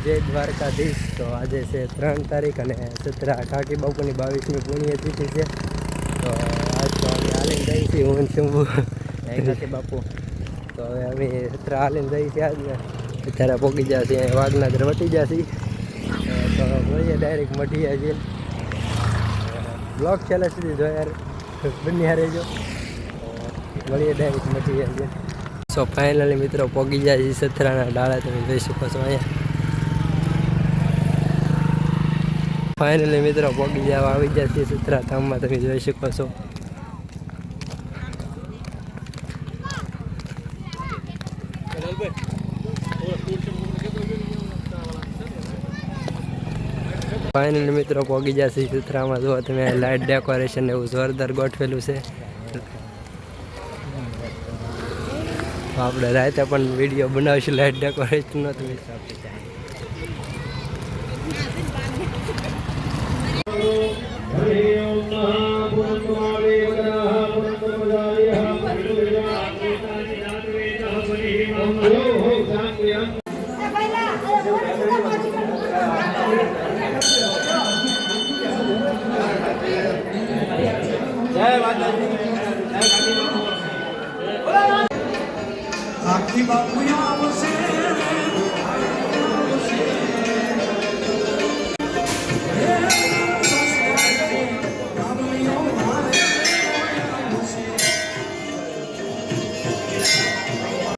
જય દ્વારકાધીશ। તો આજે છે 3 તારીખ અને સતરા કાકી બાપુની 22મી પુણ્યતિથિ છે। તો આજ તો અમે હાલીને જઈએ છીએ, હું શંભુ કાકી બાપુ। તો હવે અમે સતરા હાલીને જઈએ છીએ આજ ને અત્યારે પોગી ગયા છીએ, વાઘનાદર વટી ગયા છીએ। તો મળીએ ડાયરેક્ટ મઢીએ જઈને। બ્લોગ છેલ્લે સુધી જોયા બન્યા રહેજો, મળીએ ડાયરેક્ટ મઢીએ જઈને। સો ફાઇનલી મિત્રો પોગી જાય છે સથરાના ડાળા, તમે જોઈ શકો છો અહીંયા। ફાઇનલી મિત્રો પોગી જવા આવી ગયા છે સથરા ધામમાં, તમે જોઈ શકો છો। ફાઇનલી મિત્રો પોગી જશે સથરામાં। જો તમે લાઇટ ડેકોરેશન એવું જોરદાર ગોઠવેલું છે। આપણે રાતે પણ વિડીયો બનાવીશું લાઇટ ડેકોરેશનનો, તમે કાકી બાપુ આવશે,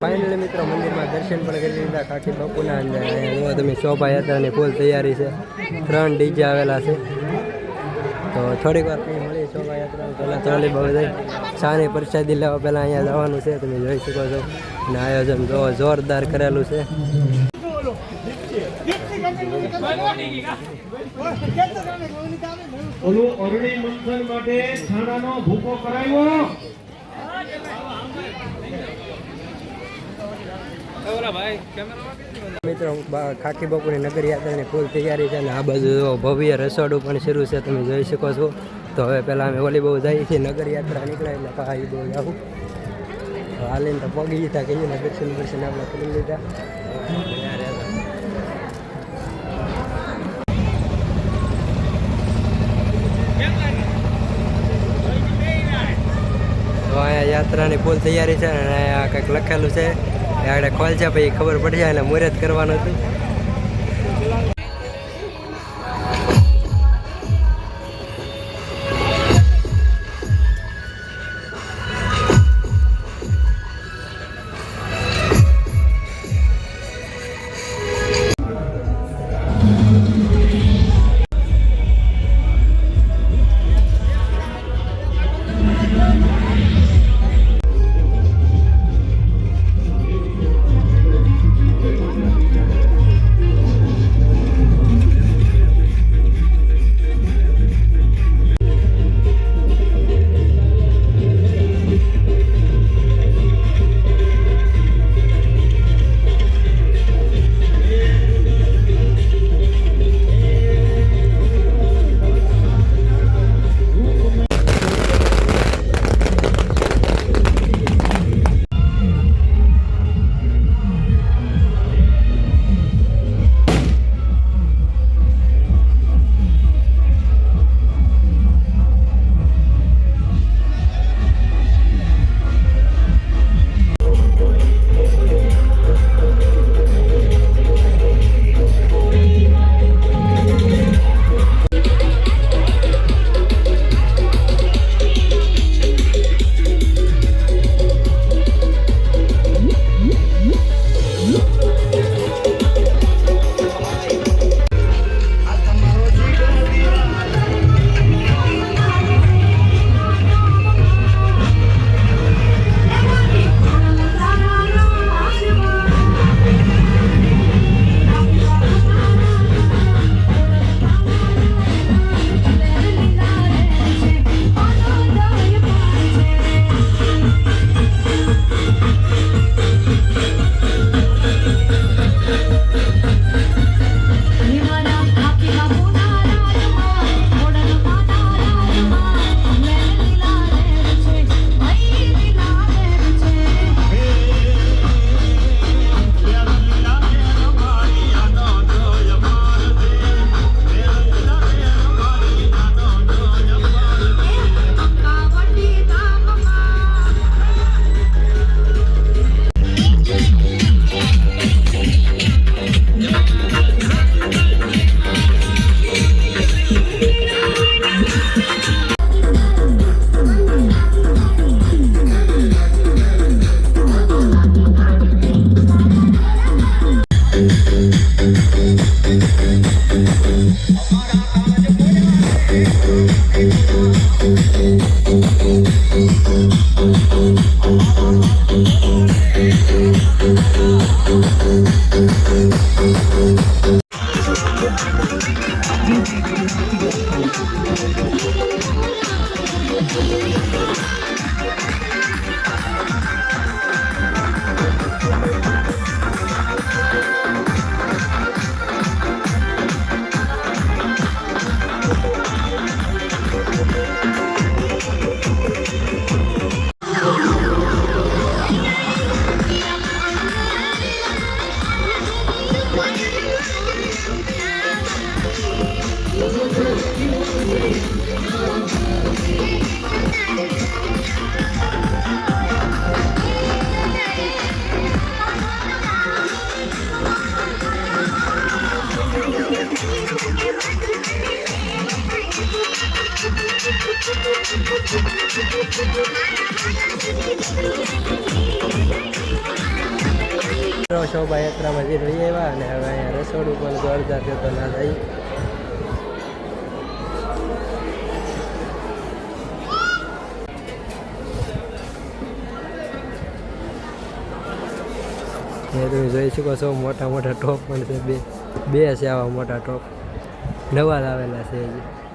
ફાઇનલી મિત્રો મંદિરમાં દર્શન પણ કરી લીધા કાકી બાપુના। અને તમે શોભાયાત્રાની ફૂલ તૈયારી છે, 3 ડીજે આવેલા છે। તો થોડીક વાર કંઈ મળી શોભાયાત્રા પહેલાં ચોલી બહુ જાય ચાની પ્રસાદી લેવા પહેલાં અહીંયા જવાનું છે, તમે જોઈ શકો છો। અને આયોજન જો જોરદાર કરેલું છે। ઓલું અરણી મંથન માટે છાણાનો ભૂકો કરાવ્યો। મિત્રો ખાકી બાપુની નગર યાત્રાની ફૂલ તૈયારી છે, અને આ બાજુ ભવ્ય રસોડું પણ શરૂ છે, તમે જોઈ શકો છો। તો હવે પહેલાં અમે ઓલી બહુ જઈએ છીએ, નગર યાત્રા નીકળે એટલે પહાડી બહુ જાવું હાલીને તો પગી જતા કહીએ ને, દર્શન આપણે કરી લીધા। તો અહીંયા યાત્રાની ફૂલ તૈયારી છે, અને અહીંયા કંઈક લખેલું છે, આગળ ખોલ છે પછી ખબર પડી જાય, એટલે મુહૂર્ત કરવાનું હતું। શોભાયાત્રામાં જે રહી આવ્યા અને હવે અહીંયા રસોડું પણ જોરદાર થતો ના થાય. તમે જોઈ શકો છો મોટા મોટા ટોપ પણ છે, બે છે આવા મોટા ટોપ નવા લાવેલા છે હજી.